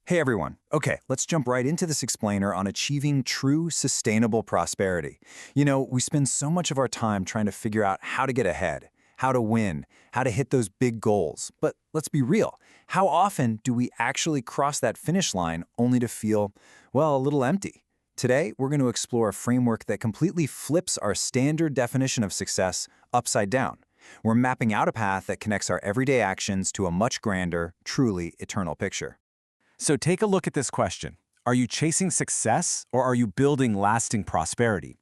Hey everyone. Okay, let's jump right into this explainer on achieving true sustainable prosperity. We spend so much of our time trying to figure out how to get ahead, how to win, how to hit those big goals. But let's be real. How often do we actually cross that finish line only to feel, well, a little empty? Today, we're going to explore a framework that completely flips our standard definition of success upside down. We're mapping out a path that connects our everyday actions to a much grander, truly eternal picture. So take a look at this question. Are you chasing success or are you building lasting prosperity?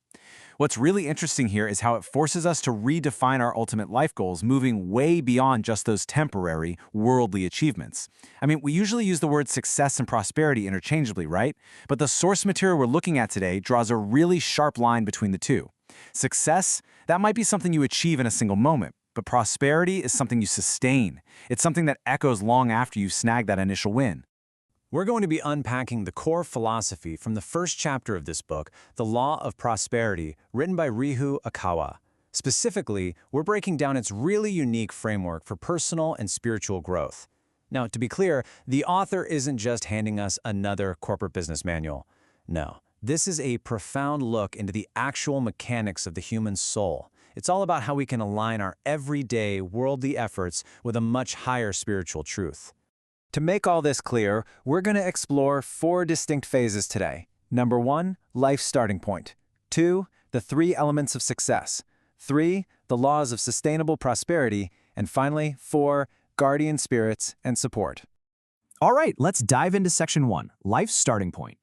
What's really interesting here is how it forces us to redefine our ultimate life goals, moving way beyond just those temporary, worldly achievements. We usually use the words success and prosperity interchangeably, right? But the source material we're looking at today draws a really sharp line between the two. Success, that might be something you achieve in a single moment, but prosperity is something you sustain. It's something that echoes long after you snag that initial win. We're going to be unpacking the core philosophy from the first chapter of this book, The Law of Prosperity, written by Ryuho Okawa. Specifically, we're breaking down its really unique framework for personal and spiritual growth. Now, to be clear, the author isn't just handing us another corporate business manual. No, this is a profound look into the actual mechanics of the human soul. It's all about how we can align our everyday, worldly efforts with a much higher spiritual truth. To make all this clear, we're going to explore 4 distinct phases today. Number 1, life starting point. 2, the 3 elements of success. 3, the laws of sustainable prosperity. And finally, 4, guardian spirits and support. All right, let's dive into section 1, life starting point.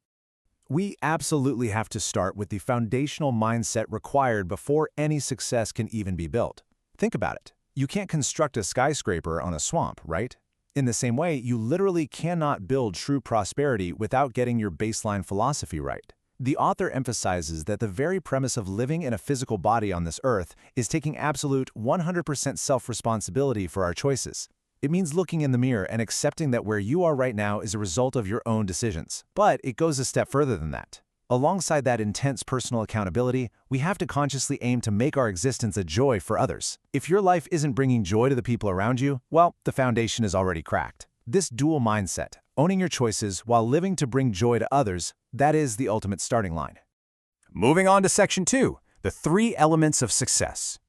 We absolutely have to start with the foundational mindset required before any success can even be built. Think about it. You can't construct a skyscraper on a swamp, right? In the same way, you literally cannot build true prosperity without getting your baseline philosophy right. The author emphasizes that the very premise of living in a physical body on this earth is taking absolute 100% self-responsibility for our choices. It means looking in the mirror and accepting that where you are right now is a result of your own decisions. But it goes a step further than that. Alongside that intense personal accountability, we have to consciously aim to make our existence a joy for others. If your life isn't bringing joy to the people around you, well, the foundation is already cracked. This dual mindset, owning your choices while living to bring joy to others, that is the ultimate starting line. Moving on to section 2, the 3 elements of success.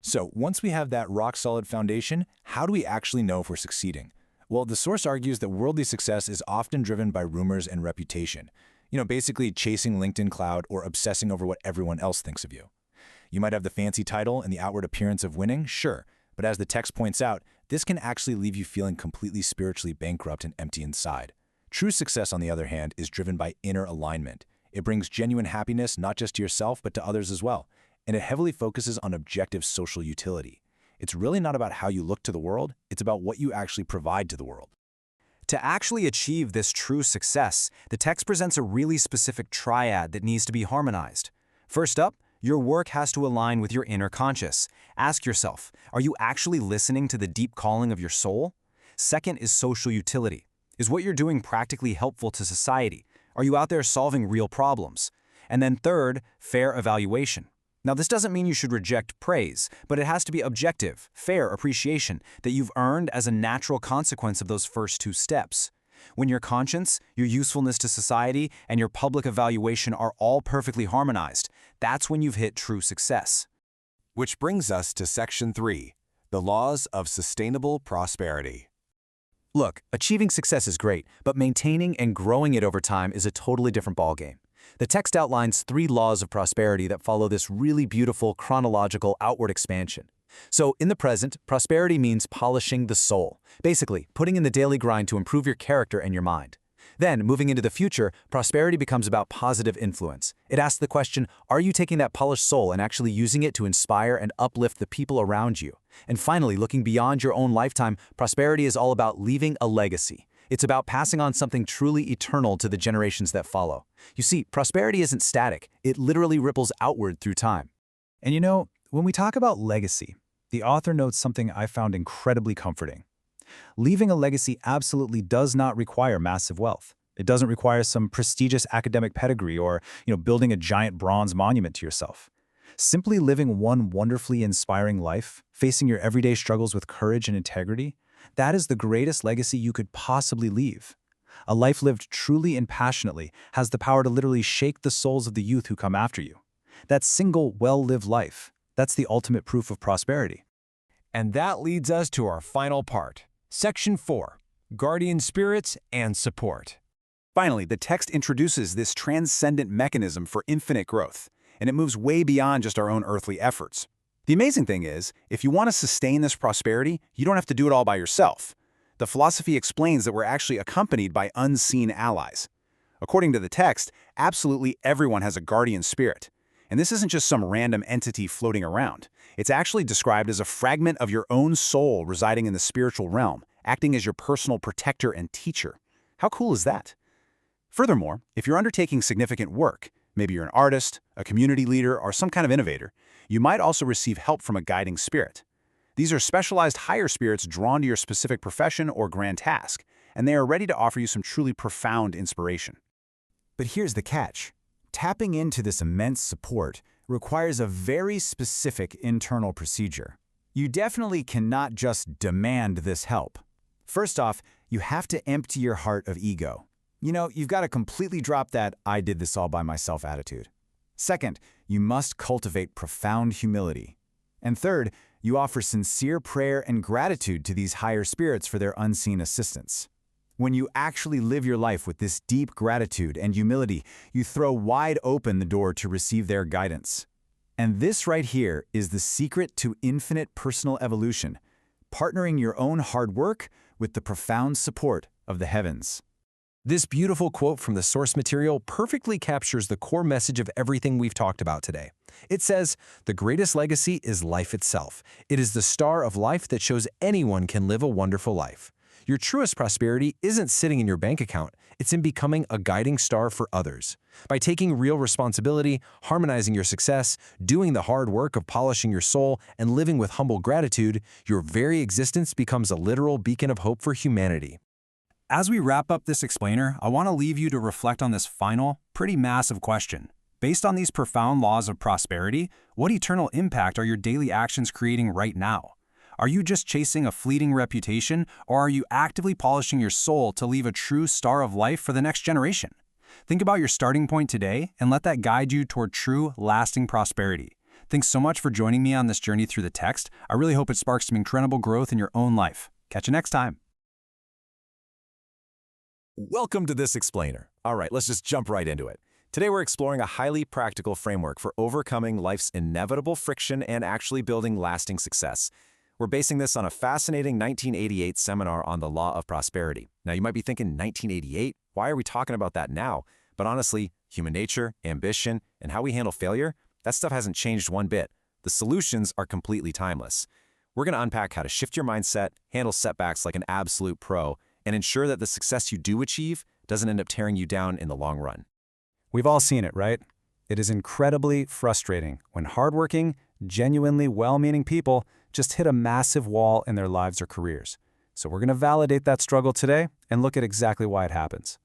So once we have that rock-solid foundation, how do we actually know if we're succeeding? Well, the source argues that worldly success is often driven by rumors and reputation. Basically chasing LinkedIn cloud or obsessing over what everyone else thinks of you. You might have the fancy title and the outward appearance of winning, sure, but as the text points out, this can actually leave you feeling completely spiritually bankrupt and empty inside. True success, on the other hand, is driven by inner alignment. It brings genuine happiness not just to yourself, but to others as well, and it heavily focuses on objective social utility. It's really not about how you look to the world, it's about what you actually provide to the world. To actually achieve this true success, the text presents a really specific triad that needs to be harmonized. First up, your work has to align with your inner conscious. Ask yourself, are you actually listening to the deep calling of your soul? Second is social utility. Is what you're doing practically helpful to society? Are you out there solving real problems? And then third, fair evaluation. Now, this doesn't mean you should reject praise, but it has to be objective, fair appreciation that you've earned as a natural consequence of those first 2 steps. When your conscience, your usefulness to society, and your public evaluation are all perfectly harmonized, that's when you've hit true success. Which brings us to section 3, the laws of sustainable prosperity. Look, achieving success is great, but maintaining and growing it over time is a totally different ballgame. The text outlines 3 laws of prosperity that follow this really beautiful chronological outward expansion. So in the present, prosperity means polishing the soul, basically putting in the daily grind to improve your character and your mind. Then, moving into the future, prosperity becomes about positive influence. It asks the question, are you taking that polished soul and actually using it to inspire and uplift the people around you? And finally, looking beyond your own lifetime, prosperity is all about leaving a legacy. It's about passing on something truly eternal to the generations that follow. You see, prosperity isn't static. It literally ripples outward through time. And when we talk about legacy, the author notes something I found incredibly comforting. Leaving a legacy absolutely does not require massive wealth. It doesn't require some prestigious academic pedigree or, building a giant bronze monument to yourself. Simply living one wonderfully inspiring life, facing your everyday struggles with courage and integrity, that is the greatest legacy you could possibly leave. A life lived truly and passionately has the power to literally shake the souls of the youth who come after you. That single, well-lived life, that's the ultimate proof of prosperity. And that leads us to our final part, Section 4, Guardian Spirits and Support. Finally, the text introduces this transcendent mechanism for infinite growth, and it moves way beyond just our own earthly efforts. The amazing thing is, if you want to sustain this prosperity, you don't have to do it all by yourself. The philosophy explains that we're actually accompanied by unseen allies. According to the text, absolutely everyone has a guardian spirit. And this isn't just some random entity floating around. It's actually described as a fragment of your own soul residing in the spiritual realm, acting as your personal protector and teacher. How cool is that? Furthermore, if you're undertaking significant work, maybe you're an artist, a community leader, or some kind of innovator, you might also receive help from a guiding spirit. These are specialized higher spirits drawn to your specific profession or grand task, and they are ready to offer you some truly profound inspiration. But here's the catch. Tapping into this immense support requires a very specific internal procedure. You definitely cannot just demand this help. First off, you have to empty your heart of ego. You've got to completely drop that "I did this all by myself" attitude. Second, you must cultivate profound humility. And third, you offer sincere prayer and gratitude to these higher spirits for their unseen assistance. When you actually live your life with this deep gratitude and humility, you throw wide open the door to receive their guidance. And this right here is the secret to infinite personal evolution, partnering your own hard work with the profound support of the heavens. This beautiful quote from the source material perfectly captures the core message of everything we've talked about today. It says, "The greatest legacy is life itself. It is the star of life that shows anyone can live a wonderful life." Your truest prosperity isn't sitting in your bank account, it's in becoming a guiding star for others. By taking real responsibility, harmonizing your success, doing the hard work of polishing your soul, and living with humble gratitude, your very existence becomes a literal beacon of hope for humanity. As we wrap up this explainer, I want to leave you to reflect on this final, pretty massive question. Based on these profound laws of prosperity, what eternal impact are your daily actions creating right now? Are you just chasing a fleeting reputation, or are you actively polishing your soul to leave a true star of life for the next generation? Think about your starting point today and let that guide you toward true, lasting prosperity. Thanks so much for joining me on this journey through the text. I really hope it sparks some incredible growth in your own life. Catch you next time. Welcome to this explainer. All right, let's just jump right into it. Today we're exploring a highly practical framework for overcoming life's inevitable friction and actually building lasting success. We're basing this on a fascinating 1988 seminar on the law of prosperity. Now, you might be thinking, 1988? Why are we talking about that now? But honestly, human nature, ambition, and how we handle failure, that stuff hasn't changed one bit. The solutions are completely timeless. We're going to unpack how to shift your mindset, handle setbacks like an absolute pro, and ensure that the success you do achieve doesn't end up tearing you down in the long run. We've all seen it, right? It is incredibly frustrating when hardworking, genuinely well-meaning people just hit a massive wall in their lives or careers. So we're going to validate that struggle today and look at exactly why it happens.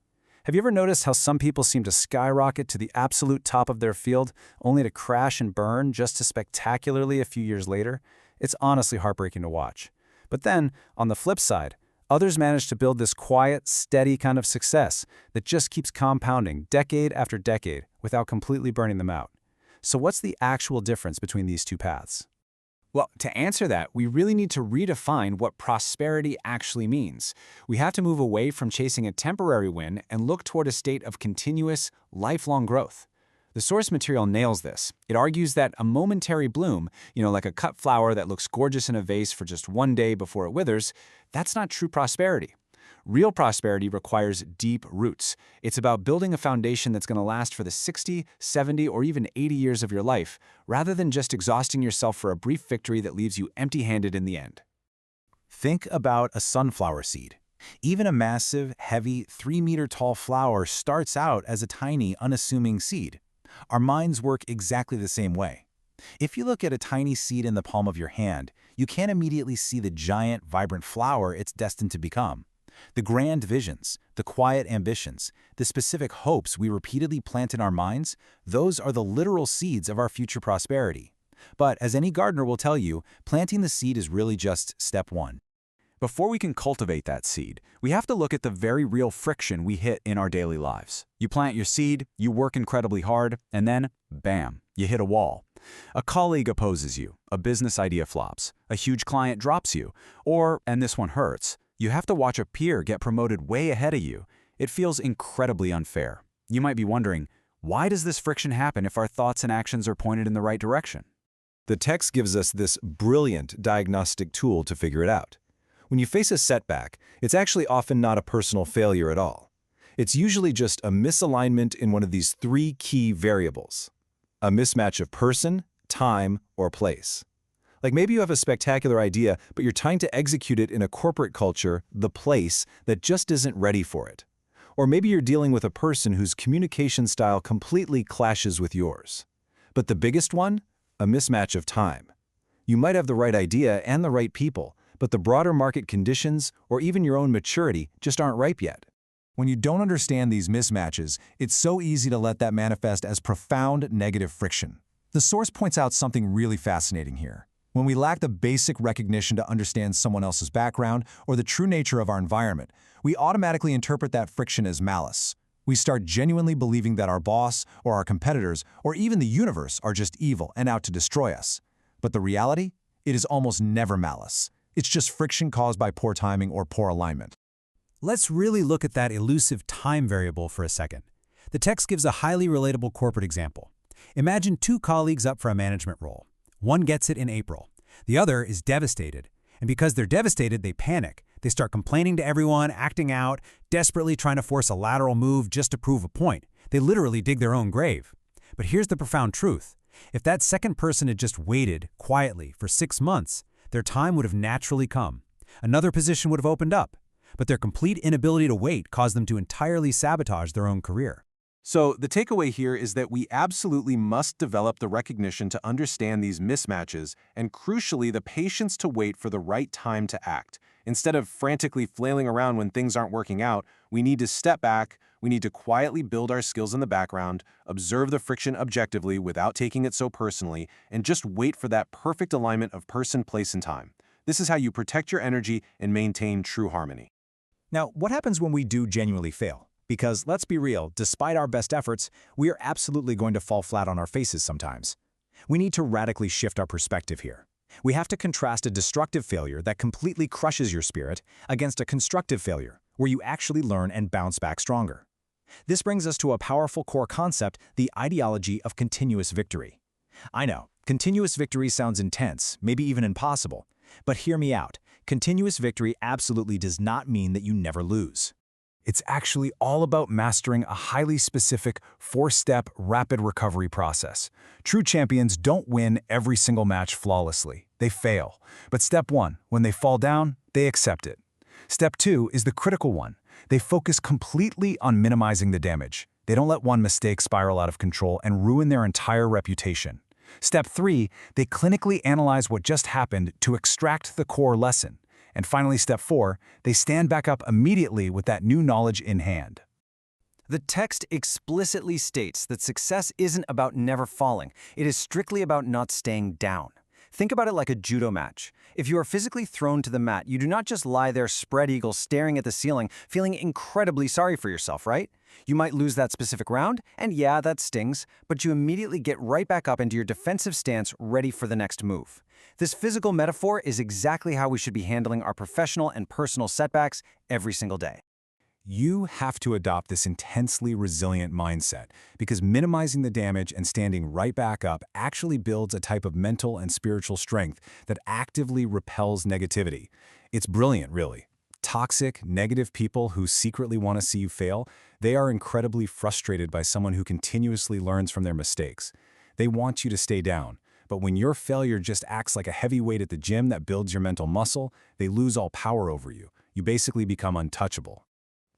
Have you ever noticed how some people seem to skyrocket to the absolute top of their field, only to crash and burn just as spectacularly a few years later? It's honestly heartbreaking to watch. But then, on the flip side, others manage to build this quiet, steady kind of success that just keeps compounding decade after decade without completely burning them out. So what's the actual difference between these two paths? Well, to answer that, we really need to redefine what prosperity actually means. We have to move away from chasing a temporary win and look toward a state of continuous, lifelong growth. The source material nails this. It argues that a momentary bloom, like a cut flower that looks gorgeous in a vase for just one day before it withers, that's not true prosperity. Real prosperity requires deep roots. It's about building a foundation that's going to last for the 60, 70, or even 80 years of your life, rather than just exhausting yourself for a brief victory that leaves you empty-handed in the end. Think about a sunflower seed. Even a massive, heavy, 3-meter-tall flower starts out as a tiny, unassuming seed. Our minds work exactly the same way. If you look at a tiny seed in the palm of your hand, you can't immediately see the giant, vibrant flower it's destined to become. The grand visions, the quiet ambitions, the specific hopes we repeatedly plant in our minds, those are the literal seeds of our future prosperity. But as any gardener will tell you, planting the seed is really just step one. before we can cultivate that seed, we have to look at the very real friction we hit in our daily lives. You plant your seed, you work incredibly hard, and then, bam, you hit a wall. A colleague opposes you, a business idea flops, a huge client drops you, or, and this one hurts, you have to watch a peer get promoted way ahead of you. It feels incredibly unfair. You might be wondering, why does this friction happen if our thoughts and actions are pointed in the right direction? The text gives us this brilliant diagnostic tool to figure it out. When you face a setback, it's actually often not a personal failure at all. It's usually just a misalignment in one of these three key variables: a mismatch of person, time, or place. Like maybe you have a spectacular idea, but you're trying to execute it in a corporate culture, the place, that just isn't ready for it. Or maybe you're dealing with a person whose communication style completely clashes with yours. But the biggest one? A mismatch of time. You might have the right idea and the right people, but the broader market conditions, or even your own maturity, just aren't ripe yet. When you don't understand these mismatches, it's so easy to let that manifest as profound negative friction. The source points out something really fascinating here. When we lack the basic recognition to understand someone else's background or the true nature of our environment, we automatically interpret that friction as malice. We start genuinely believing that our boss, or our competitors, or even the universe are just evil and out to destroy us. But the reality? It is almost never malice. It's just friction caused by poor timing or poor alignment. Let's really look at that elusive time variable for a second. The text gives a highly relatable corporate example. Imagine two colleagues up for a management role. One gets it in April. The other is devastated. And because they're devastated, they panic. They start complaining to everyone, acting out, desperately trying to force a lateral move just to prove a point. They literally dig their own grave. But here's the profound truth. If that second person had just waited, quietly, for 6 months, their time would have naturally come. Another position would have opened up. But their complete inability to wait caused them to entirely sabotage their own career. So the takeaway here is that we absolutely must develop the recognition to understand these mismatches and, crucially, the patience to wait for the right time to act. Instead of frantically flailing around when things aren't working out, we need to step back, we need to quietly build our skills in the background, observe the friction objectively without taking it so personally, and just wait for that perfect alignment of person, place, and time. This is how you protect your energy and maintain true harmony. Now, what happens when we do genuinely fail? Because let's be real, despite our best efforts, we are absolutely going to fall flat on our faces sometimes. We need to radically shift our perspective here. We have to contrast a destructive failure that completely crushes your spirit against a constructive failure, where you actually learn and bounce back stronger. This brings us to a powerful core concept, the ideology of continuous victory. I know, continuous victory sounds intense, maybe even impossible. But hear me out. Continuous victory absolutely does not mean that you never lose. It's actually all about mastering a highly specific 4-step rapid recovery process. True champions don't win every single match flawlessly. They fail. But step 1, when they fall down, they accept it. Step 2 is the critical one. They focus completely on minimizing the damage. They don't let one mistake spiral out of control and ruin their entire reputation. Step 3, they clinically analyze what just happened to extract the core lesson. And finally, step 4, they stand back up immediately with that new knowledge in hand. The text explicitly states that success isn't about never falling. It is strictly about not staying down. Think about it like a judo match. If you are physically thrown to the mat, you do not just lie there spread eagle staring at the ceiling, feeling incredibly sorry for yourself, right? You might lose that specific round, and yeah, that stings, but you immediately get right back up into your defensive stance, ready for the next move. This physical metaphor is exactly how we should be handling our professional and personal setbacks every single day. You have to adopt this intensely resilient mindset because minimizing the damage and standing right back up actually builds a type of mental and spiritual strength that actively repels negativity. It's brilliant, really. Toxic, negative people who secretly want to see you fail, they are incredibly frustrated by someone who continuously learns from their mistakes. They want you to stay down. But when your failure just acts like a heavy weight at the gym that builds your mental muscle, they lose all power over you. You basically become untouchable.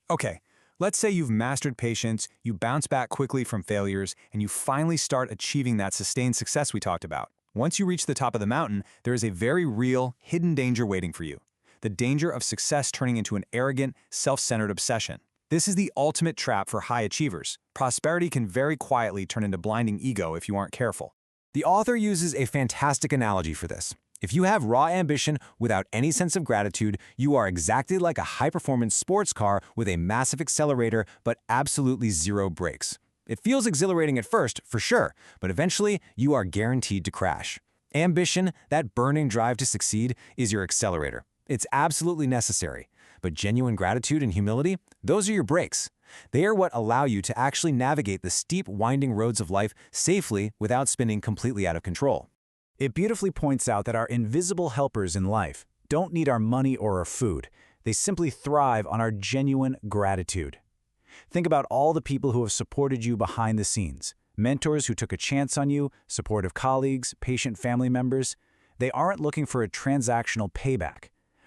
Okay, let's say you've mastered patience, you bounce back quickly from failures, and you finally start achieving that sustained success we talked about. Once you reach the top of the mountain, there is a very real, hidden danger waiting for you. The danger of success turning into an arrogant, self-centered obsession. This is the ultimate trap for high achievers. Prosperity can very quietly turn into blinding ego if you aren't careful. The author uses a fantastic analogy for this. If you have raw ambition without any sense of gratitude, you are exactly like a high-performance sports car with a massive accelerator but absolutely zero brakes. It feels exhilarating at first, for sure, but eventually you are guaranteed to crash. Ambition, that burning drive to succeed, is your accelerator. It's absolutely necessary. But genuine gratitude and humility, those are your brakes. They are what allow you to actually navigate the steep, winding roads of life safely without spinning completely out of control. It beautifully points out that our invisible helpers in life don't need our money or our food. They simply thrive on our genuine gratitude. Think about all the people who have supported you behind the scenes. Mentors who took a chance on you, supportive colleagues, patient family members. They aren't looking for a transactional payback.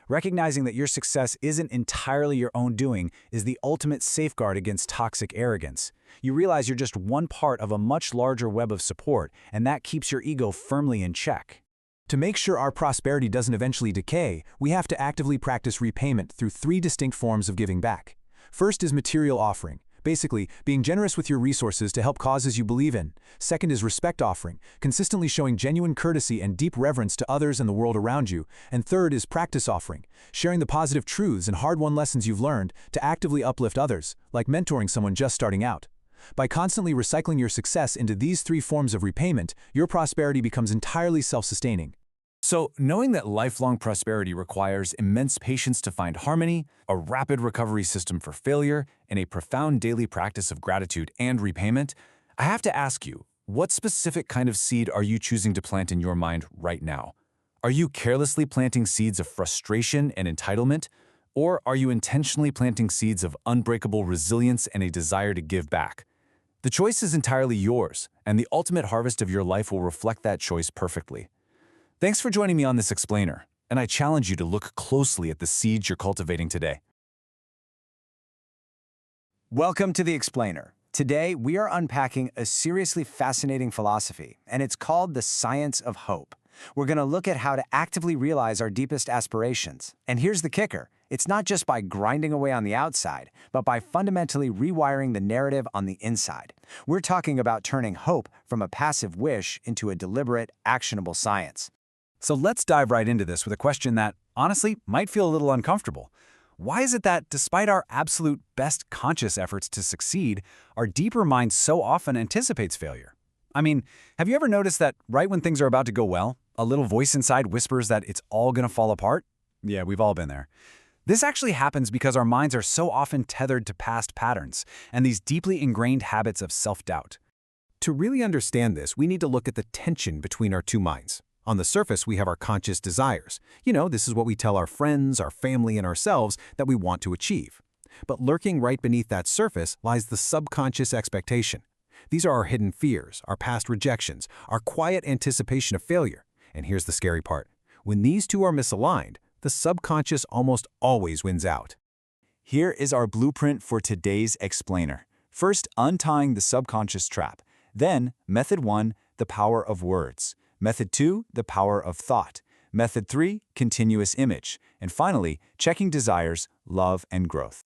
Recognizing that your success isn't entirely your own doing is the ultimate safeguard against toxic arrogance. You realize you're just one part of a much larger web of support, and that keeps your ego firmly in check. To make sure our prosperity doesn't eventually decay, we have to actively practice repayment through 3 distinct forms of giving back. First is material offering. Basically, being generous with your resources to help causes you believe in. Second is respect offering, consistently showing genuine courtesy and deep reverence to others and the world around you. And third is practice offering, sharing the positive truths and hard-won lessons you've learned to actively uplift others, like mentoring someone just starting out. By constantly recycling your success into these 3 forms of repayment, your prosperity becomes entirely self-sustaining. So, knowing that lifelong prosperity requires immense patience to find harmony, a rapid recovery system for failure, and a profound daily practice of gratitude and repayment, I have to ask you, what specific kind of seed are you choosing to plant in your mind right now? Are you carelessly planting seeds of frustration and entitlement? Or are you intentionally planting seeds of unbreakable resilience and a desire to give back? The choice is entirely yours, and the ultimate harvest of your life will reflect that choice perfectly. Thanks for joining me on this explainer, and I challenge you to look closely at the seeds you're cultivating today. Welcome to The Explainer. Today, we are unpacking a seriously fascinating philosophy, and it's called the science of hope. We're going to look at how to actively realize our deepest aspirations. And here's the kicker. It's not just by grinding away on the outside, but by fundamentally rewiring the narrative on the inside. We're talking about turning hope from a passive wish into a deliberate, actionable science. So let's dive right into this with a question that, honestly, might feel a little uncomfortable. Why is it that, despite our absolute best conscious efforts to succeed, our deeper mind so often anticipates failure? I mean, have you ever noticed that right when things are about to go well, a little voice inside whispers that it's all gonna fall apart? Yeah, we've all been there. This actually happens because our minds are so often tethered to past patterns and these deeply ingrained habits of self-doubt. To really understand this, we need to look at the tension between our 2 minds. On the surface, we have our conscious desires. This is what we tell our friends, our family, and ourselves that we want to achieve. But lurking right beneath that surface lies the subconscious expectation. These are our hidden fears, our past rejections, our quiet anticipation of failure. And here's the scary part. When these 2 are misaligned, the subconscious almost always wins out. Here is our blueprint for today's explainer. First, untying the subconscious trap. Then, Method 1, the power of words. Method 2, the power of thought. Method 3, continuous image. And finally, checking desires, love, and growth.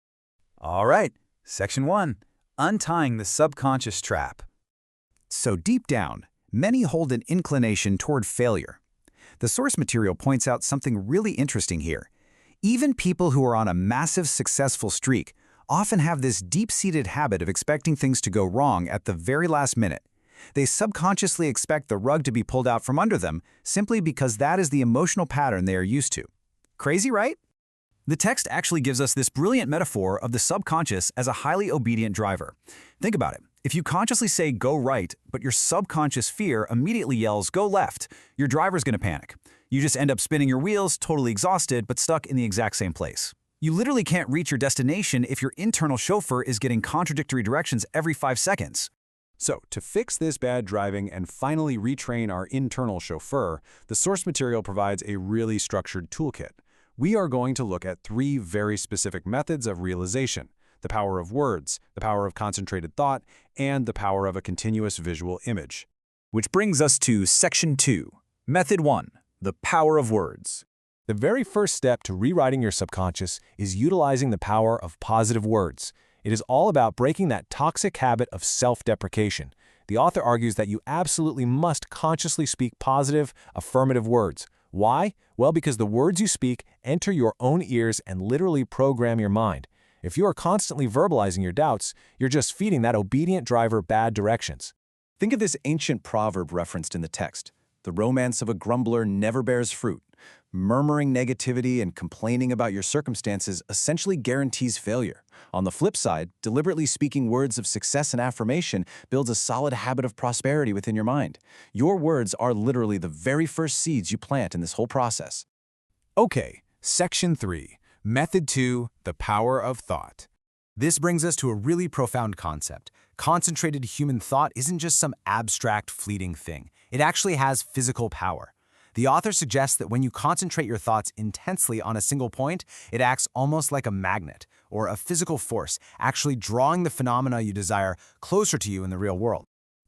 All right, Section 1, untying the subconscious trap. So deep down, many hold an inclination toward failure. The source material points out something really interesting here. Even people who are on a massive successful streak often have this deep-seated habit of expecting things to go wrong at the very last minute. They subconsciously expect the rug to be pulled out from under them simply because that is the emotional pattern they are used to. Crazy, right? The text actually gives us this brilliant metaphor of the subconscious as a highly obedient driver. Think about it. If you consciously say go right, but your subconscious fear immediately yells go left, your driver's going to panic. You just end up spinning your wheels, totally exhausted, but stuck in the exact same place. You literally can't reach your destination if your internal chauffeur is getting contradictory directions every 5 seconds. So, to fix this bad driving and finally retrain our internal chauffeur, the source material provides a really structured toolkit. We are going to look at 3 very specific methods of realization: the power of words, the power of concentrated thought, and the power of a continuous visual image. Which brings us to Section 2, Method 1, the power of words. The very first step to rewriting your subconscious is utilizing the power of positive words. It is all about breaking that toxic habit of self-deprecation. The author argues that you absolutely must consciously speak positive, affirmative words. Why? Well, because the words you speak enter your own ears and literally program your mind. If you are constantly verbalizing your doubts, you're just feeding that obedient driver bad directions. Think of this ancient proverb referenced in the text. The romance of a grumbler never bears fruit. Murmuring negativity and complaining about your circumstances essentially guarantees failure. On the flip side, deliberately speaking words of success and affirmation builds a solid habit of prosperity within your mind. Your words are literally the very first seeds you plant in this whole process. Okay, Section 3. Method 2, the power of thought. This brings us to a really profound concept. Concentrated human thought isn't just some abstract, fleeting thing. It actually has physical power. The author suggests that when you concentrate your thoughts intensely on a single point, it acts almost like a magnet, or a physical force, actually drawing the phenomena you desire closer to you in the real world.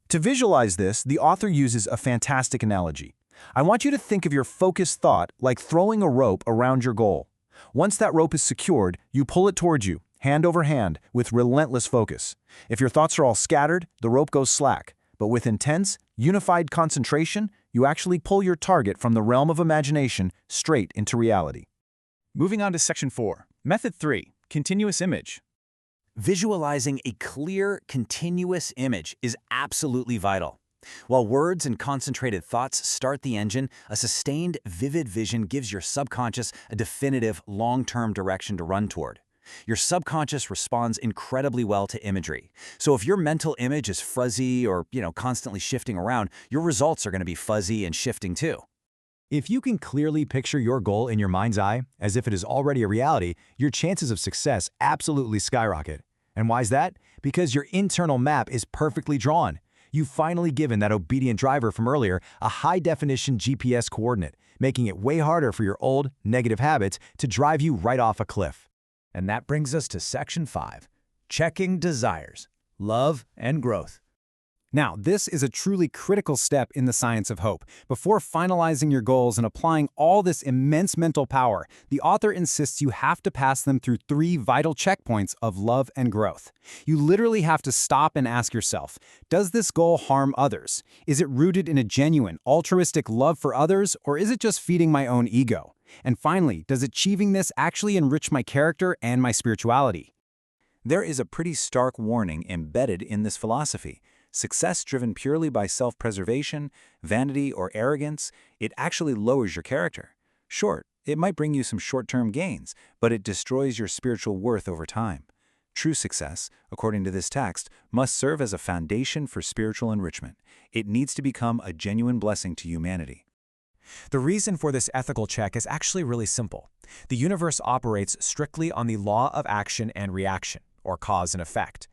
To visualize this, the author uses a fantastic analogy. I want you to think of your focused thought like throwing a rope around your goal. Once that rope is secured, you pull it towards you, hand over hand, with relentless focus. If your thoughts are all scattered, the rope goes slack. But with intense, unified concentration, you actually pull your target from the realm of imagination straight into reality. Moving on to Section 4. Method 3. Continuous image. Visualizing a clear, continuous image is absolutely vital. While words and concentrated thoughts start the engine, a sustained, vivid vision gives your subconscious a definitive, long-term direction to run toward. Your subconscious responds incredibly well to imagery. So if your mental image is fuzzy or, constantly shifting around, your results are going to be fuzzy and shifting too. If you can clearly picture your goal in your mind's eye, as if it is already a reality, your chances of success absolutely skyrocket. And why is that? Because your internal map is perfectly drawn. You've finally given that obedient driver from earlier a high-definition GPS coordinate, making it way harder for your old, negative habits to drive you right off a cliff. And that brings us to Section 5, checking desires, love, and growth. Now, this is a truly critical step in the science of hope. Before finalizing your goals and applying all this immense mental power, the author insists you have to pass them through 3 vital checkpoints of love and growth. You literally have to stop and ask yourself, does this goal harm others? Is it rooted in a genuine, altruistic love for others, or is it just feeding my own ego? And finally, does achieving this actually enrich my character and my spirituality? There is a pretty stark warning embedded in this philosophy. Success driven purely by self-preservation, vanity, or arrogance, it actually lowers your character. Sure, it might bring you some short-term gains, but it destroys your spiritual worth over time. True success, according to this text, must serve as a foundation for spiritual enrichment. It needs to become a genuine blessing to humanity. The reason for this ethical check is actually really simple. The universe operates strictly on the law of action and reaction, or cause and effect.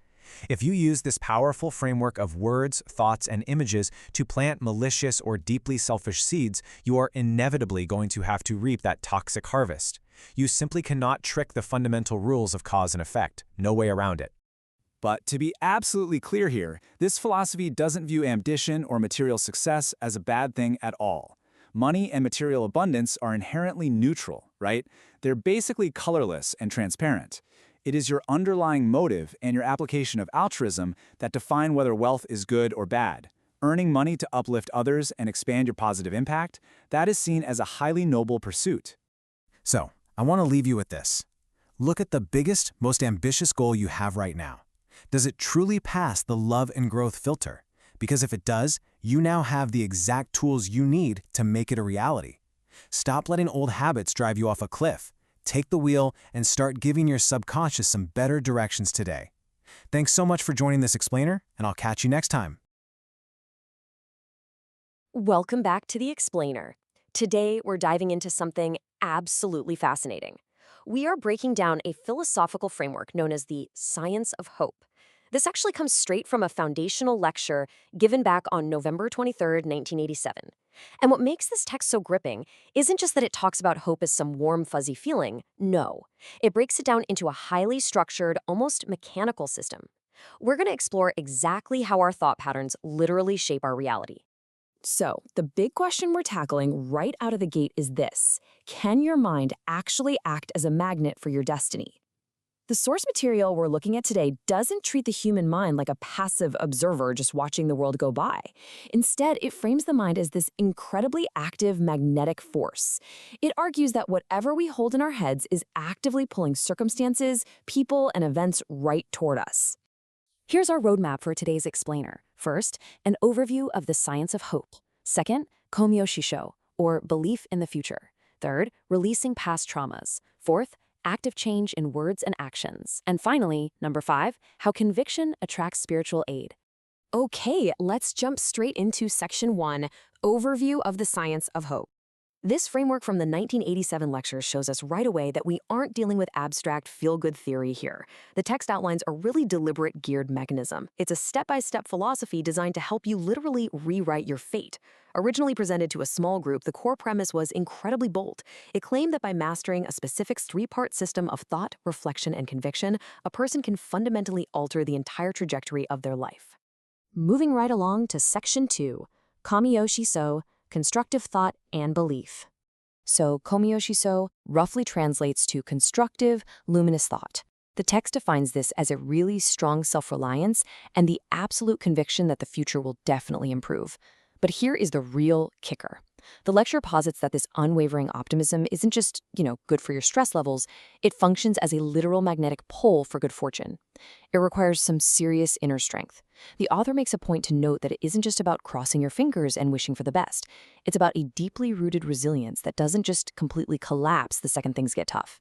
If you use this powerful framework of words, thoughts, and images to plant malicious or deeply selfish seeds, you are inevitably going to have to reap that toxic harvest. You simply cannot trick the fundamental rules of cause and effect. No way around it. But to be absolutely clear here, this philosophy doesn't view ambition or material success as a bad thing at all. Money and material abundance are inherently neutral, right? They're basically colorless and transparent. It is your underlying motive and your application of altruism that define whether wealth is good or bad. Earning money to uplift others and expand your positive impact, that is seen as a highly noble pursuit. So, I want to leave you with this. Look at the biggest, most ambitious goal you have right now. Does it truly pass the love and growth filter? Because if it does, you now have the exact tools you need to make it a reality. Stop letting old habits drive you off a cliff. Take the wheel and start giving your subconscious some better directions today. Thanks so much for joining this explainer, and I'll catch you next time. Welcome back to The Explainer. Today, we're diving into something absolutely fascinating. We are breaking down a philosophical framework known as the science of hope. This actually comes straight from a foundational lecture given back on November 23, 1987. And what makes this text so gripping isn't just that it talks about hope as some warm, fuzzy feeling. No, it breaks it down into a highly structured, almost mechanical system. We're going to explore exactly how our thought patterns literally shape our reality. So, the big question we're tackling right out of the gate is this: can your mind actually act as a magnet for your destiny? The source material we're looking at today doesn't treat the human mind like a passive observer just watching the world go by. Instead, it frames the mind as this incredibly active magnetic force. It argues that whatever we hold in our heads is actively pulling circumstances, people, and events right toward us. Here's our roadmap for today's explainer. First, an overview of the science of hope. Second, Komyo Shisho, or belief in the future. Third, releasing past traumas. Fourth, active change in words and actions. And finally, number 5, how conviction attracts spiritual aid. Okay, let's jump straight into Section 1, Overview of the Science of Hope. This framework from the 1987 lectures shows us right away that we aren't dealing with abstract feel-good theory here. The text outlines a really deliberate geared mechanism. It's a step-by-step philosophy designed to help you literally rewrite your fate. Originally presented to a small group, the core premise was incredibly bold. It claimed that by mastering a specific 3-part system of thought, reflection, and conviction, a person can fundamentally alter the entire trajectory of their life. Moving right along to Section 2, Komyo Shisho, constructive thought and belief. So, Komyo Shisho roughly translates to constructive, luminous thought. The text defines this as a really strong self-reliance and the absolute conviction that the future will definitely improve. But here is the real kicker. The lecture posits that this unwavering optimism isn't just, good for your stress levels, it functions as a literal magnetic pull for good fortune. It requires some serious inner strength. The author makes a point to note that it isn't just about crossing your fingers and wishing for the best. It's about a deeply rooted resilience that doesn't just completely collapse the second things get tough.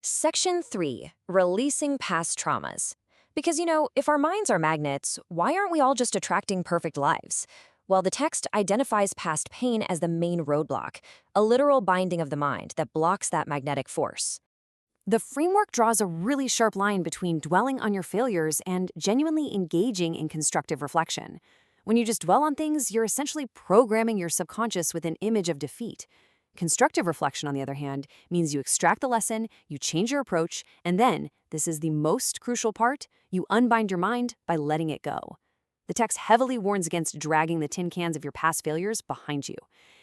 Section 3, releasing past traumas. Because, if our minds are magnets, why aren't we all just attracting perfect lives? Well, the text identifies past pain as the main roadblock, a literal binding of the mind that blocks that magnetic force. The framework draws a really sharp line between dwelling on your failures and genuinely engaging in constructive reflection. When you just dwell on things, you're essentially programming your subconscious with an image of defeat. Constructive reflection, on the other hand, means you extract the lesson, you change your approach, and then, this is the most crucial part, you unbind your mind by letting it go. The text heavily warns against dragging the tin cans of your past failures behind you.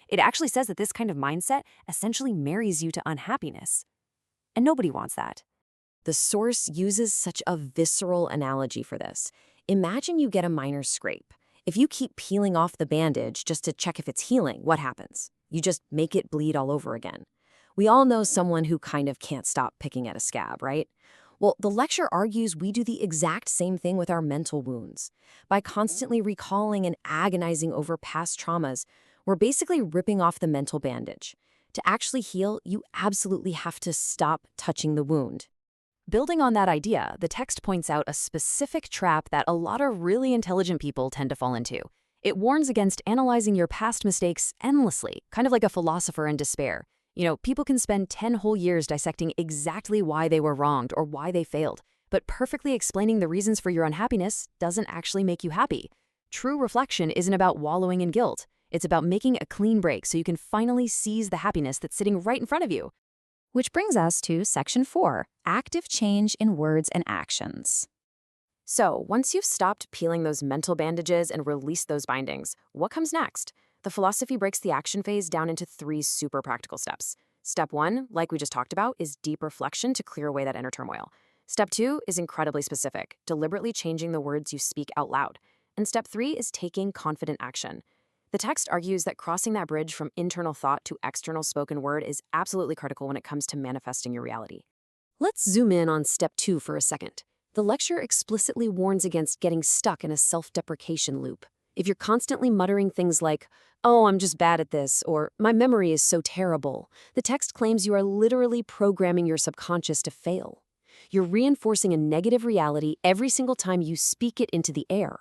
It actually says that this kind of mindset essentially marries you to unhappiness. And nobody wants that. The source uses such a visceral analogy for this. Imagine you get a minor scrape. If you keep peeling off the bandage just to check if it's healing, what happens? You just make it bleed all over again. We all know someone who kind of can't stop picking at a scab, right? Well, the lecture argues we do the exact same thing with our mental wounds. By constantly recalling and agonizing over past traumas, we're basically ripping off the mental bandage. To actually heal, you absolutely have to stop touching the wound. Building on that idea, the text points out a specific trap that a lot of really intelligent people tend to fall into. It warns against analyzing your past mistakes endlessly, kind of like a philosopher in despair. People can spend 10 whole years dissecting exactly why they were wronged or why they failed, but perfectly explaining the reasons for your unhappiness doesn't actually make you happy. True reflection isn't about wallowing in guilt. It's about making a clean break so you can finally seize the happiness that's sitting right in front of you. Which brings us to Section 4, active change in words and actions. So, once you've stopped peeling those mental bandages and released those bindings, what comes next? The philosophy breaks the action phase down into 3 super practical steps. Step 1, like we just talked about, is deep reflection to clear away that inner turmoil. Step 2 is incredibly specific, deliberately changing the words you speak out loud. And Step 3 is taking confident action. The text argues that crossing that bridge from internal thought to external spoken word is absolutely critical when it comes to manifesting your reality. Let's zoom in on Step 2 for a second. The lecture explicitly warns against getting stuck in a self-deprecation loop. If you're constantly muttering things like, "Oh, I'm just bad at this," or "My memory is so terrible," the text claims you are literally programming your subconscious to fail. You're reinforcing a negative reality every single time you speak it into the air.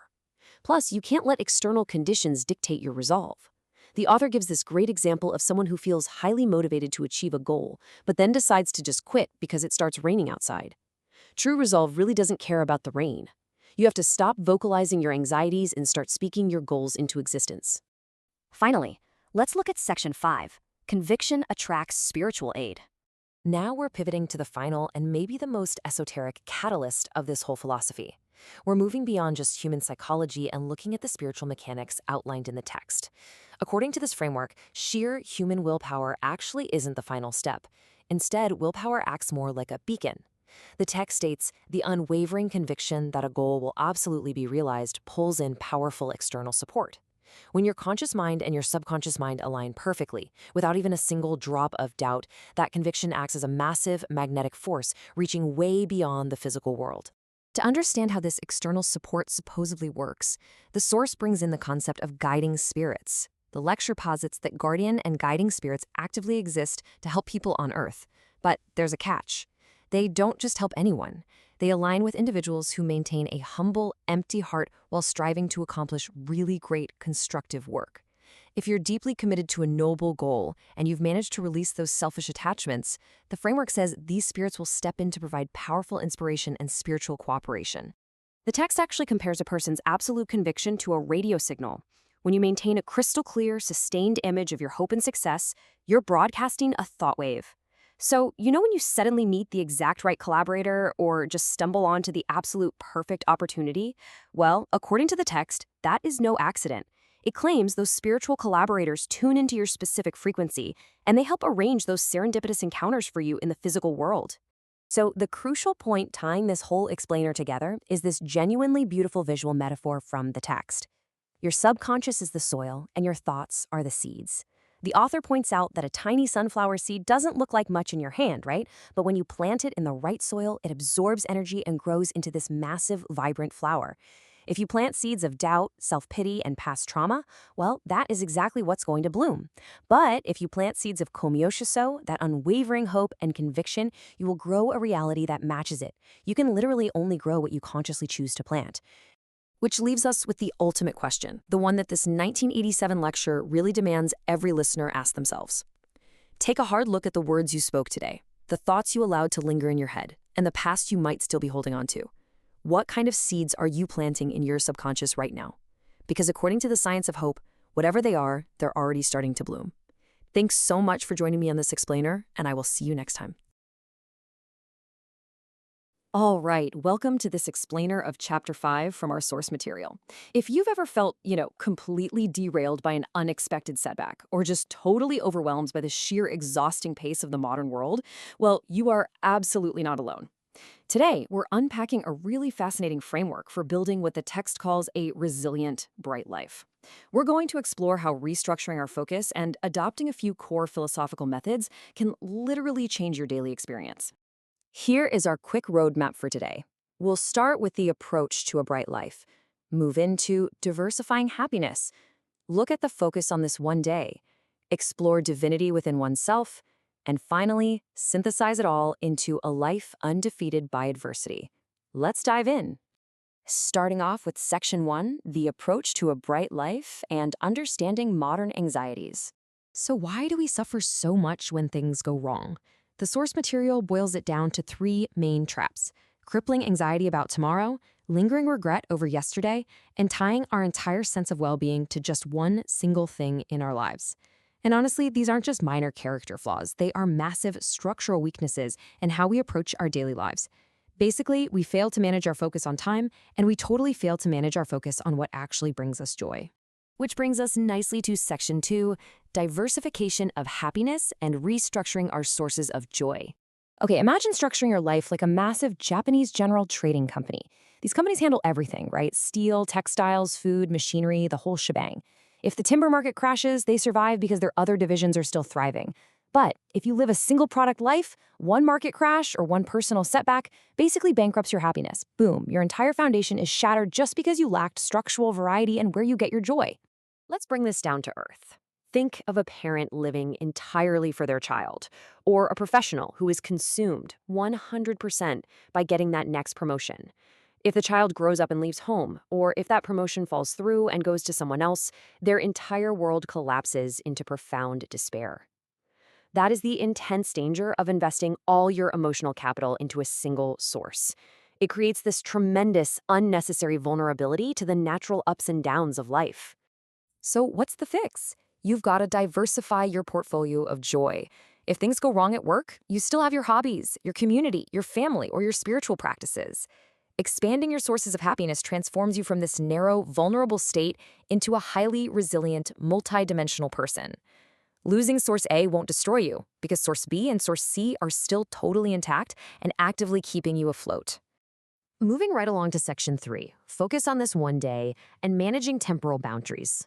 Plus, you can't let external conditions dictate your resolve. The author gives this great example of someone who feels highly motivated to achieve a goal, but then decides to just quit because it starts raining outside. True resolve really doesn't care about the rain. You have to stop vocalizing your anxieties and start speaking your goals into existence. Finally, let's look at Section 5, Conviction Attracts Spiritual Aid. Now we're pivoting to the final and maybe the most esoteric catalyst of this whole philosophy. We're moving beyond just human psychology and looking at the spiritual mechanics outlined in the text. According to this framework, sheer human willpower actually isn't the final step. Instead, willpower acts more like a beacon. The text states, the unwavering conviction that a goal will absolutely be realized pulls in powerful external support. When your conscious mind and your subconscious mind align perfectly, without even a single drop of doubt, that conviction acts as a massive magnetic force reaching way beyond the physical world. To understand how this external support supposedly works, the source brings in the concept of guiding spirits. The lecture posits that guardian and guiding spirits actively exist to help people on Earth. But there's a catch. They don't just help anyone. They align with individuals who maintain a humble, empty heart while striving to accomplish really great, constructive work. If you're deeply committed to a noble goal and you've managed to release those selfish attachments, the framework says these spirits will step in to provide powerful inspiration and spiritual cooperation. The text actually compares a person's absolute conviction to a radio signal. When you maintain a crystal clear, sustained image of your hope and success, you're broadcasting a thought wave. So, you know when you suddenly meet the exact right collaborator or just stumble onto the absolute perfect opportunity? Well, according to the text, that is no accident. It claims those spiritual collaborators tune into your specific frequency, and they help arrange those serendipitous encounters for you in the physical world. So, the crucial point tying this whole explainer together is this genuinely beautiful visual metaphor from the text. Your subconscious is the soil, and your thoughts are the seeds. The author points out that a tiny sunflower seed doesn't look like much in your hand, right? But when you plant it in the right soil, it absorbs energy and grows into this massive, vibrant flower. If you plant seeds of doubt, self-pity, and past trauma, well, that is exactly what's going to bloom. But if you plant seeds of kommyoshiso, that unwavering hope and conviction, you will grow a reality that matches it. You can literally only grow what you consciously choose to plant. Which leaves us with the ultimate question, the one that this 1987 lecture really demands every listener ask themselves. Take a hard look at the words you spoke today, the thoughts you allowed to linger in your head, and the past you might still be holding on to. What kind of seeds are you planting in your subconscious right now? Because according to the science of hope, whatever they are, they're already starting to bloom. Thanks so much for joining me on this explainer, and I will see you next time. All right, welcome to this explainer of Chapter 5 from our source material. If you've ever felt, completely derailed by an unexpected setback, or just totally overwhelmed by the sheer exhausting pace of the modern world, well, you are absolutely not alone. Today, we're unpacking a really fascinating framework for building what the text calls a resilient, bright life. We're going to explore how restructuring our focus and adopting a few core philosophical methods can literally change your daily experience. Here is our quick roadmap for today. We'll start with the approach to a bright life, move into diversifying happiness, look at the focus on this one day, explore divinity within oneself, and finally, synthesize it all into a life undefeated by adversity. Let's dive in. Starting off with Section 1, the approach to a bright life and understanding modern anxieties. So why do we suffer so much when things go wrong? The source material boils it down to 3 main traps: crippling anxiety about tomorrow, lingering regret over yesterday, and tying our entire sense of well-being to just one single thing in our lives. And honestly, these aren't just minor character flaws. They are massive structural weaknesses in how we approach our daily lives. Basically, we fail to manage our focus on time, and we totally fail to manage our focus on what actually brings us joy. Which brings us nicely to Section 2, diversification of happiness and restructuring our sources of joy. Okay, imagine structuring your life like a massive Japanese general trading company. These companies handle everything, right? Steel, textiles, food, machinery, the whole shebang. If the timber market crashes, they survive because their other divisions are still thriving. But if you live a single product life, one market crash or one personal setback basically bankrupts your happiness. Boom, your entire foundation is shattered just because you lacked structural variety and where you get your joy. Let's bring this down to earth. Think of a parent living entirely for their child, or a professional who is consumed 100% by getting that next promotion. If the child grows up and leaves home, or if that promotion falls through and goes to someone else, their entire world collapses into profound despair. That is the intense danger of investing all your emotional capital into a single source. It creates this tremendous, unnecessary vulnerability to the natural ups and downs of life. So what's the fix? You've got to diversify your portfolio of joy. If things go wrong at work, you still have your hobbies, your community, your family, or your spiritual practices. Expanding your sources of happiness transforms you from this narrow, vulnerable state into a highly resilient, multidimensional person. Losing source A won't destroy you because source B and source C are still totally intact and actively keeping you afloat. Moving right along to section 3, focus on this one day and managing temporal boundaries.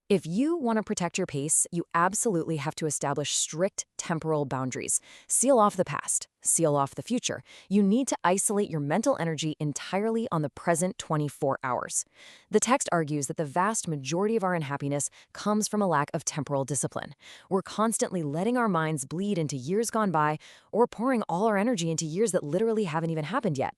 If you want to protect your pace, you absolutely have to establish strict temporal boundaries. Seal off the past, seal off the future. You need to isolate your mental energy entirely on the present 24 hours. The text argues that the vast majority of our unhappiness comes from a lack of temporal discipline. We're constantly letting our minds bleed into years gone by or pouring all our energy into years that literally haven't even happened yet.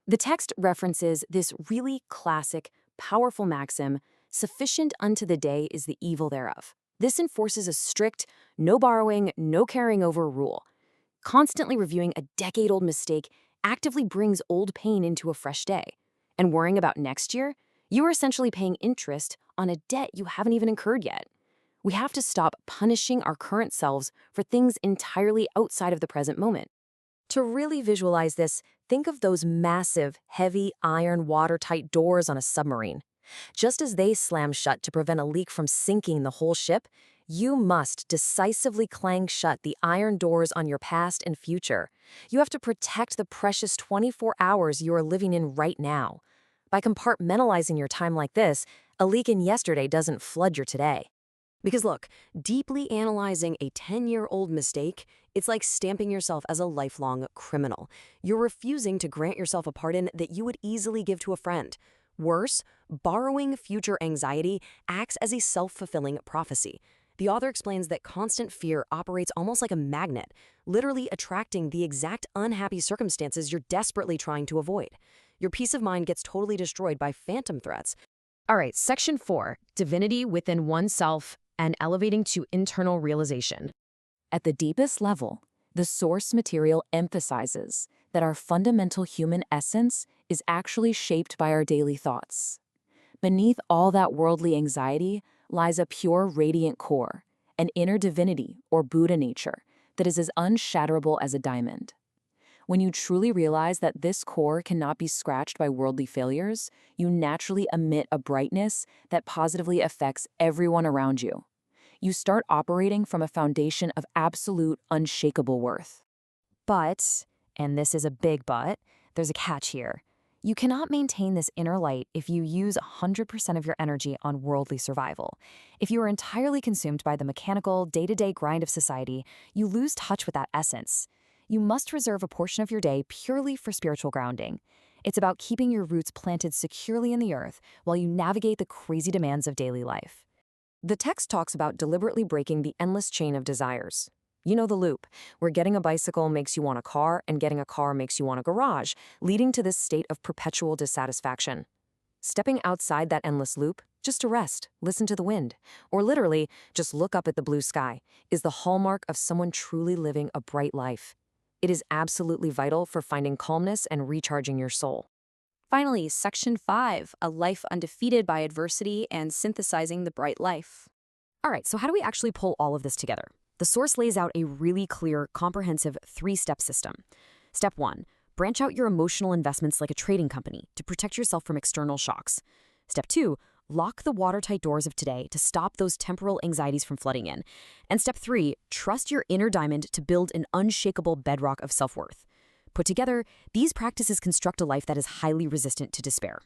The text references this really classic, powerful maxim: sufficient unto the day is the evil thereof. This enforces a strict, no borrowing, no carrying over rule. Constantly reviewing a decade-old mistake actively brings old pain into a fresh day. And worrying about next year, you are essentially paying interest on a debt you haven't even incurred yet. We have to stop punishing our current selves for things entirely outside of the present moment. To really visualize this, think of those massive, heavy, iron, watertight doors on a submarine. Just as they slam shut to prevent a leak from sinking the whole ship, you must decisively clang shut the iron doors on your past and future. You have to protect the precious 24 hours you are living in right now. By compartmentalizing your time like this, a leak in yesterday doesn't flood your today. Because look, deeply analyzing a 10-year-old mistake, it's like stamping yourself as a lifelong criminal. You're refusing to grant yourself a pardon that you would easily give to a friend. Worse, borrowing future anxiety acts as a self-fulfilling prophecy. The author explains that constant fear operates almost like a magnet, literally attracting the exact unhappy circumstances you're desperately trying to avoid. Your peace of mind gets totally destroyed by phantom threats. All right, section 4, divinity within oneself and elevating to internal realization. At the deepest level, the source material emphasizes that our fundamental human essence is actually shaped by our daily thoughts. Beneath all that worldly anxiety lies a pure, radiant core, an inner divinity or Buddha nature that is as unshatterable as a diamond. When you truly realize that this core cannot be scratched by worldly failures, you naturally emit a brightness that positively affects everyone around you. You start operating from a foundation of absolute, unshakable worth. But, and this is a big but, there's a catch here. You cannot maintain this inner light if you use 100% of your energy on worldly survival. If you are entirely consumed by the mechanical, day-to-day grind of society, you lose touch with that essence. You must reserve a portion of your day purely for spiritual grounding. It's about keeping your roots planted securely in the earth while you navigate the crazy demands of daily life. The text talks about deliberately breaking the endless chain of desires. You know the loop, where getting a bicycle makes you want a car and getting a car makes you want a garage, leading to this state of perpetual dissatisfaction. Stepping outside that endless loop, just to rest, listen to the wind, or literally just look up at the blue sky, is the hallmark of someone truly living a bright life. It is absolutely vital for finding calmness and recharging your soul. Finally, section 5, a life undefeated by adversity and synthesizing the bright life. All right, so how do we actually pull all of this together? The source lays out a really clear, comprehensive 3-step system. Step 1, branch out your emotional investments like a trading company to protect yourself from external shocks. Step 2, lock the watertight doors of today to stop those temporal anxieties from flooding in. And step 3, trust your inner diamond to build an unshakable bedrock of self-worth. Put together, these practices construct a life that is highly resistant to despair.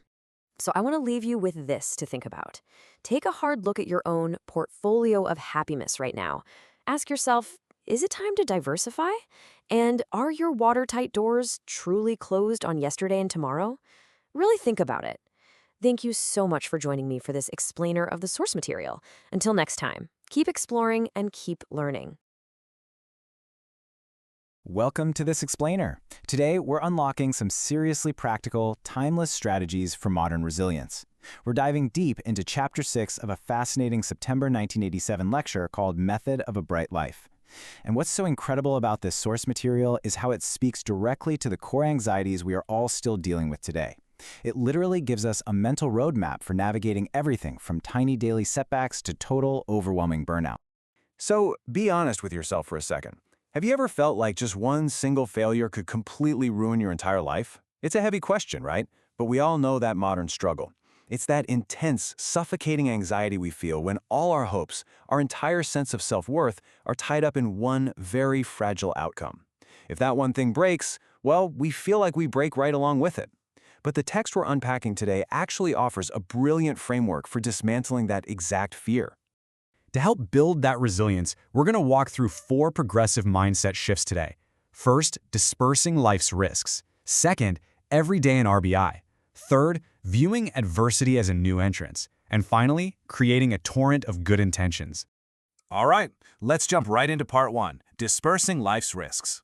So I want to leave you with this to think about. Take a hard look at your own portfolio of happiness right now. Ask yourself, is it time to diversify? And are your watertight doors truly closed on yesterday and tomorrow? Really think about it. Thank you so much for joining me for this explainer of the source material. Until next time, keep exploring and keep learning. Welcome to this explainer. Today, we're unlocking some seriously practical, timeless strategies for modern resilience. We're diving deep into Chapter 6 of a fascinating September 1987 lecture called Method of a Bright Life. And what's so incredible about this source material is how it speaks directly to the core anxieties we are all still dealing with today. It literally gives us a mental roadmap for navigating everything from tiny daily setbacks to total, overwhelming burnout. So be honest with yourself for a second. Have you ever felt like just one single failure could completely ruin your entire life? It's a heavy question, right? But we all know that modern struggle. It's that intense, suffocating anxiety we feel when all our hopes, our entire sense of self-worth, are tied up in one very fragile outcome. If that one thing breaks, well, we feel like we break right along with it. But the text we're unpacking today actually offers a brilliant framework for dismantling that exact fear. To help build that resilience, we're going to walk through 4 progressive mindset shifts today. First, dispersing life's risks. Second, every day in RBI. Third, viewing adversity as a new entrance. And finally, creating a torrent of good intentions. All right, let's jump right into part 1, dispersing life's risks.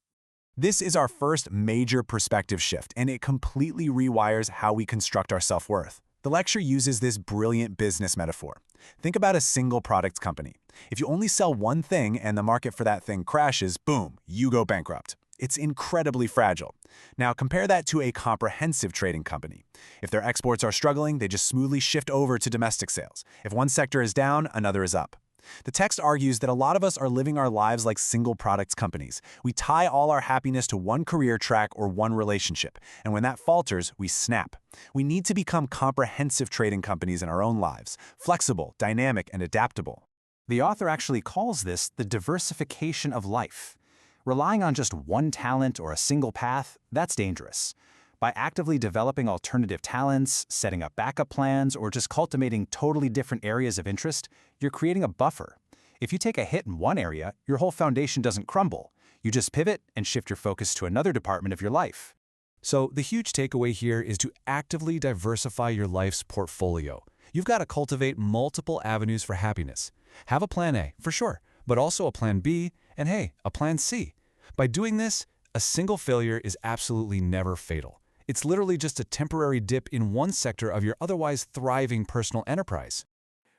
This is our first major perspective shift, and it completely rewires how we construct our self-worth. The lecture uses this brilliant business metaphor. Think about a single product company. If you only sell one thing and the market for that thing crashes, boom, you go bankrupt. It's incredibly fragile. Now compare that to a comprehensive trading company. If their exports are struggling, they just smoothly shift over to domestic sales. If one sector is down, another is up. The text argues that a lot of us are living our lives like single products companies. We tie all our happiness to one career track or one relationship, and when that falters, we snap. We need to become comprehensive trading companies in our own lives, flexible, dynamic, and adaptable. The author actually calls this the diversification of life. Relying on just one talent or a single path, that's dangerous. By actively developing alternative talents, setting up backup plans, or just cultivating totally different areas of interest, you're creating a buffer. If you take a hit in one area, your whole foundation doesn't crumble. You just pivot and shift your focus to another department of your life. So the huge takeaway here is to actively diversify your life's portfolio. You've got to cultivate multiple avenues for happiness. Have a plan A, for sure, but also a plan B, and hey, a plan C. By doing this, a single failure is absolutely never fatal. It's literally just a temporary dip in one sector of your otherwise thriving personal enterprise.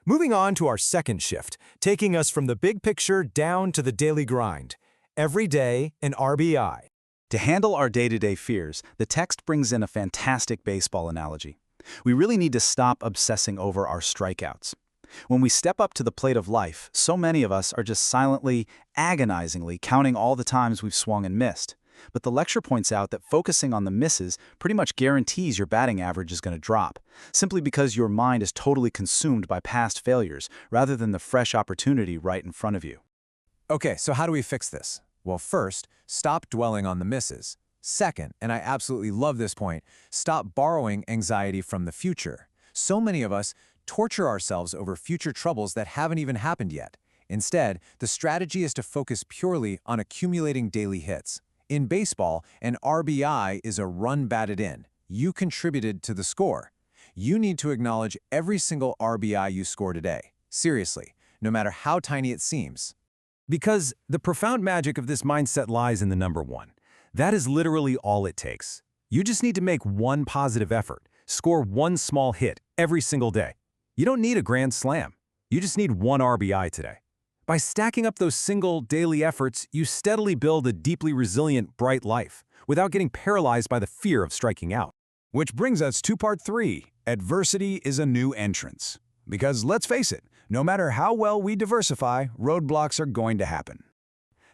Moving on to our second shift, taking us from the big picture down to the daily grind. Every day, an RBI. To handle our day-to-day fears, the text brings in a fantastic baseball analogy. We really need to stop obsessing over our strikeouts. When we step up to the plate of life, so many of us are just silently, agonizingly counting all the times we've swung and missed. But the lecture points out that focusing on the misses pretty much guarantees your batting average is going to drop, simply because your mind is totally consumed by past failures rather than the fresh opportunity right in front of you. Okay, so how do we fix this? Well, first, stop dwelling on the misses. Second, and I absolutely love this point, stop borrowing anxiety from the future. So many of us torture ourselves over future troubles that haven't even happened yet. Instead, the strategy is to focus purely on accumulating daily hits. In baseball, an RBI is a run batted in. You contributed to the score. You need to acknowledge every single RBI you score today. Seriously, no matter how tiny it seems. Because the profound magic of this mindset lies in the number 1. That is literally all it takes. You just need to make one positive effort, score one small hit every single day. You don't need a grand slam. You just need one RBI today. By stacking up those single daily efforts, you steadily build a deeply resilient, bright life without getting paralyzed by the fear of striking out. Which brings us to part 3, adversity is a new entrance. Because let's face it, no matter how well we diversify, roadblocks are going to happen.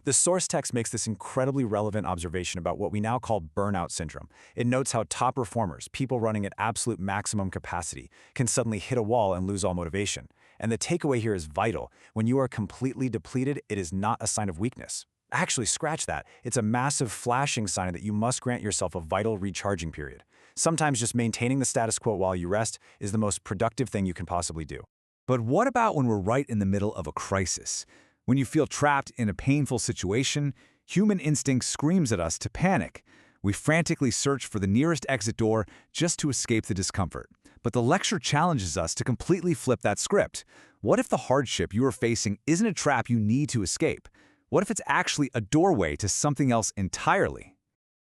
The source text makes this incredibly relevant observation about what we now call burnout syndrome. It notes how top performers, people running at absolute maximum capacity, can suddenly hit a wall and lose all motivation. And the takeaway here is vital. When you are completely depleted, it is not a sign of weakness. Actually, scratch that. It's a massive flashing sign that you must grant yourself a vital recharging period. Sometimes just maintaining the status quo while you rest is the most productive thing you can possibly do. But what about when we're right in the middle of a crisis? When you feel trapped in a painful situation, human instinct screams at us to panic. We frantically search for the nearest exit door just to escape the discomfort. But the lecture challenges us to completely flip that script. What if the hardship you are facing isn't a trap you need to escape? What if it's actually a doorway to something else entirely?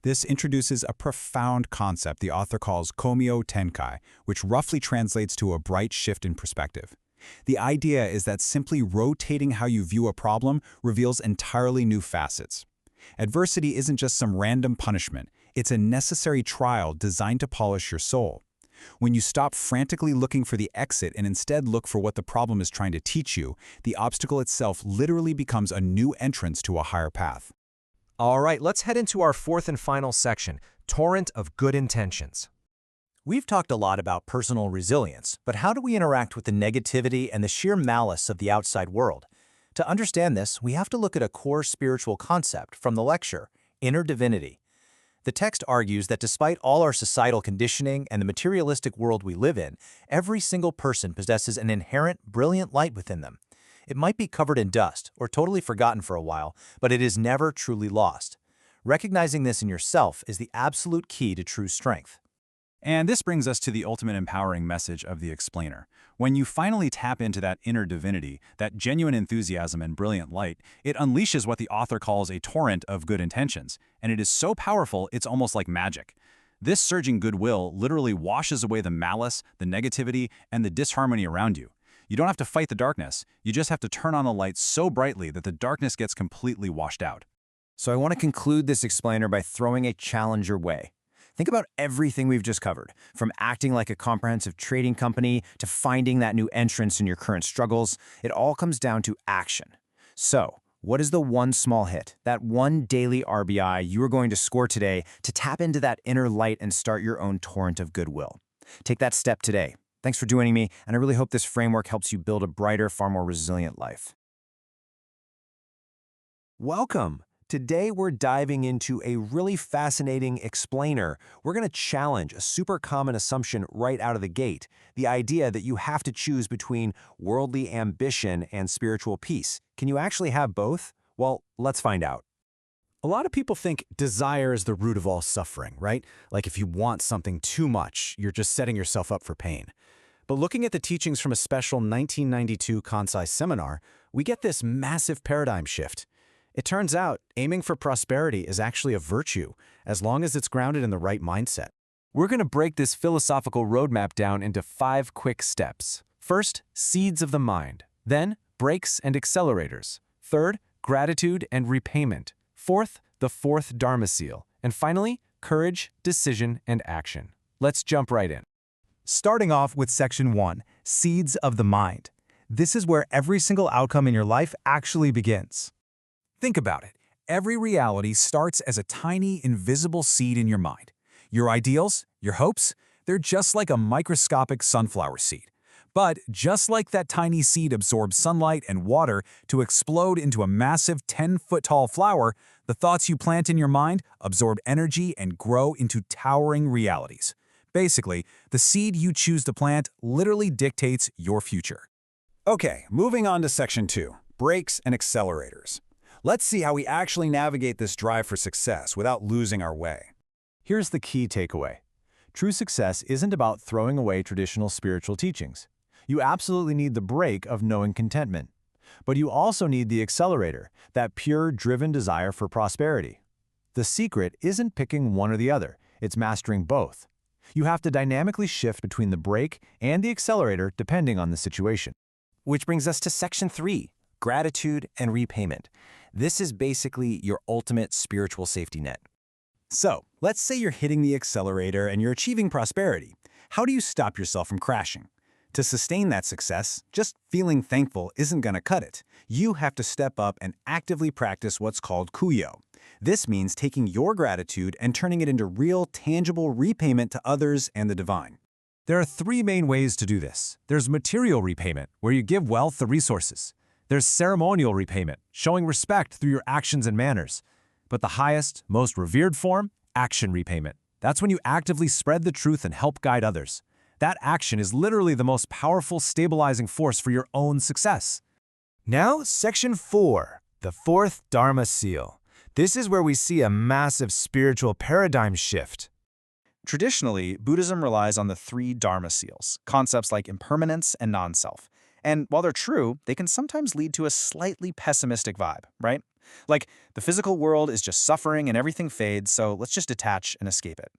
This introduces a profound concept the author calls Komyo Tenkai, which roughly translates to a bright shift in perspective. The idea is that simply rotating how you view a problem reveals entirely new facets. Adversity isn't just some random punishment, it's a necessary trial designed to polish your soul. When you stop frantically looking for the exit and instead look for what the problem is trying to teach you, the obstacle itself literally becomes a new entrance to a higher path. All right, let's head into our fourth and final section, Torrent of Good Intentions. We've talked a lot about personal resilience, but how do we interact with the negativity and the sheer malice of the outside world? To understand this, we have to look at a core spiritual concept from the lecture, inner divinity. The text argues that despite all our societal conditioning and the materialistic world we live in, every single person possesses an inherent, brilliant light within them. It might be covered in dust or totally forgotten for a while, but it is never truly lost. Recognizing this in yourself is the absolute key to true strength. And this brings us to the ultimate empowering message of the explainer. When you finally tap into that inner divinity, that genuine enthusiasm and brilliant light, it unleashes what the author calls a torrent of good intentions, and it is so powerful it's almost like magic. This surging goodwill literally washes away the malice, the negativity, and the disharmony around you. You don't have to fight the darkness, you just have to turn on the light so brightly that the darkness gets completely washed out. So I want to conclude this explainer by throwing a challenge your way. Think about everything we've just covered, from acting like a comprehensive trading company to finding that new entrance in your current struggles. It all comes down to action. So, what is the one small hit, that one daily RBI you are going to score today to tap into that inner light and start your own torrent of goodwill? Take that step today. Thanks for joining me, and I really hope this framework helps you build a brighter, far more resilient life. Welcome! Today we're diving into a really fascinating explainer. We're going to challenge a super common assumption right out of the gate, the idea that you have to choose between worldly ambition and spiritual peace. Can you actually have both? Well, let's find out. A lot of people think desire is the root of all suffering, right? Like if you want something too much, you're just setting yourself up for pain. But looking at the teachings from a special 1992 Kansai seminar, we get this massive paradigm shift. It turns out aiming for prosperity is actually a virtue, as long as it's grounded in the right mindset. We're going to break this philosophical roadmap down into 5 quick steps. First, seeds of the mind. Then, brakes and accelerators. Third, gratitude and repayment. Fourth, the 4th Dharma seal. And finally, courage, decision, and action. Let's jump right in. Starting off with Section 1, Seeds of the Mind. This is where every single outcome in your life actually begins. Think about it. Every reality starts as a tiny, invisible seed in your mind. Your ideals, your hopes, they're just like a microscopic sunflower seed. But just like that tiny seed absorbs sunlight and water to explode into a massive 10-foot-tall flower, the thoughts you plant in your mind absorb energy and grow into towering realities. Basically, the seed you choose to plant literally dictates your future. Okay, moving on to Section 2, Brakes and Accelerators. Let's see how we actually navigate this drive for success without losing our way. Here's the key takeaway. True success isn't about throwing away traditional spiritual teachings. You absolutely need the brake of knowing contentment. But you also need the accelerator, that pure, driven desire for prosperity. The secret isn't picking one or the other, it's mastering both. You have to dynamically shift between the brake and the accelerator depending on the situation. Which brings us to Section 3, gratitude and repayment. This is basically your ultimate spiritual safety net. So, let's say you're hitting the accelerator and you're achieving prosperity. How do you stop yourself from crashing? To sustain that success, just feeling thankful isn't going to cut it. You have to step up and actively practice what's called kuyo. This means taking your gratitude and turning it into real, tangible repayment to others and the divine. There are 3 main ways to do this. There's material repayment, where you give wealth or resources. There's ceremonial repayment, showing respect through your actions and manners. But the highest, most revered form, action repayment. That's when you actively spread the truth and help guide others. That action is literally the most powerful stabilizing force for your own success. Now, Section 4, the 4th Dharma seal. This is where we see a massive spiritual paradigm shift. Traditionally, Buddhism relies on the 3 Dharma seals, concepts like impermanence and non-self. And while they're true, they can sometimes lead to a slightly pessimistic vibe, right? Like, the physical world is just suffering and everything fades, so let's just detach and escape it.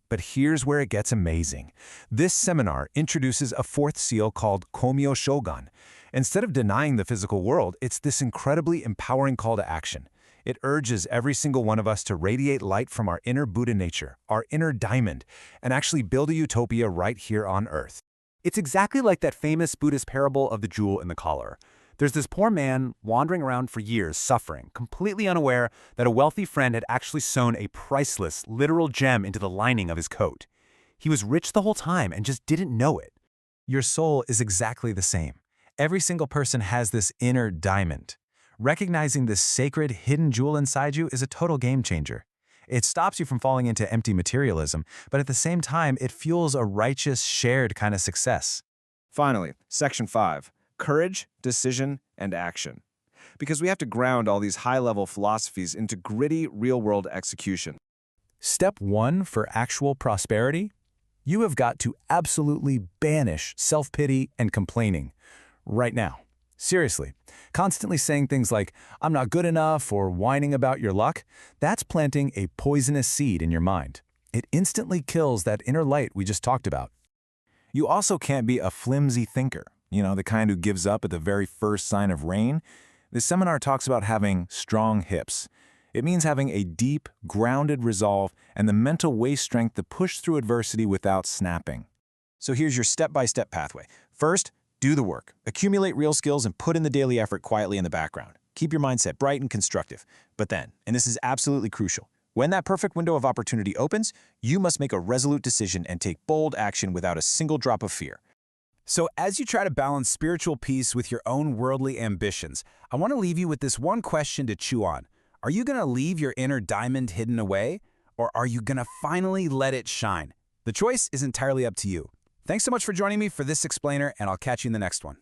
But here's where it gets amazing. This seminar introduces a 4th seal called Komyo Shogun. Instead of denying the physical world, it's this incredibly empowering call to action. It urges every single one of us to radiate light from our inner Buddha nature, our inner diamond, and actually build a utopia right here on Earth. It's exactly like that famous Buddhist parable of the jewel in the collar. There's this poor man wandering around for years, suffering, completely unaware that a wealthy friend had actually sewn a priceless, literal gem into the lining of his coat. He was rich the whole time and just didn't know it. Your soul is exactly the same. Every single person has this inner diamond. Recognizing this sacred hidden jewel inside you is a total game changer. It stops you from falling into empty materialism, but at the same time, it fuels a righteous, shared kind of success. Finally, Section 5, Courage, Decision, and Action. Because we have to ground all these high-level philosophies into gritty, real-world execution. Step 1 for actual prosperity? You have got to absolutely banish self-pity and complaining right now. Seriously, constantly saying things like, "I'm not good enough," or whining about your luck, that's planting a poisonous seed in your mind. It instantly kills that inner light we just talked about. You also can't be a flimsy thinker, the kind who gives up at the very first sign of rain. This seminar talks about having strong hips. It means having a deep, grounded resolve and the mental waist strength to push through adversity without snapping. So here's your step-by-step pathway. First, do the work. Accumulate real skills and put in the daily effort quietly in the background. Keep your mindset bright and constructive. But then, and this is absolutely crucial, when that perfect window of opportunity opens, you must make a resolute decision and take bold action without a single drop of fear. So as you try to balance spiritual peace with your own worldly ambitions, I want to leave you with this one question to chew on. Are you going to leave your inner diamond hidden away, or are you going to finally let it shine? The choice is entirely up to you. Thanks so much for joining me for this explainer, and I'll catch you in the next one.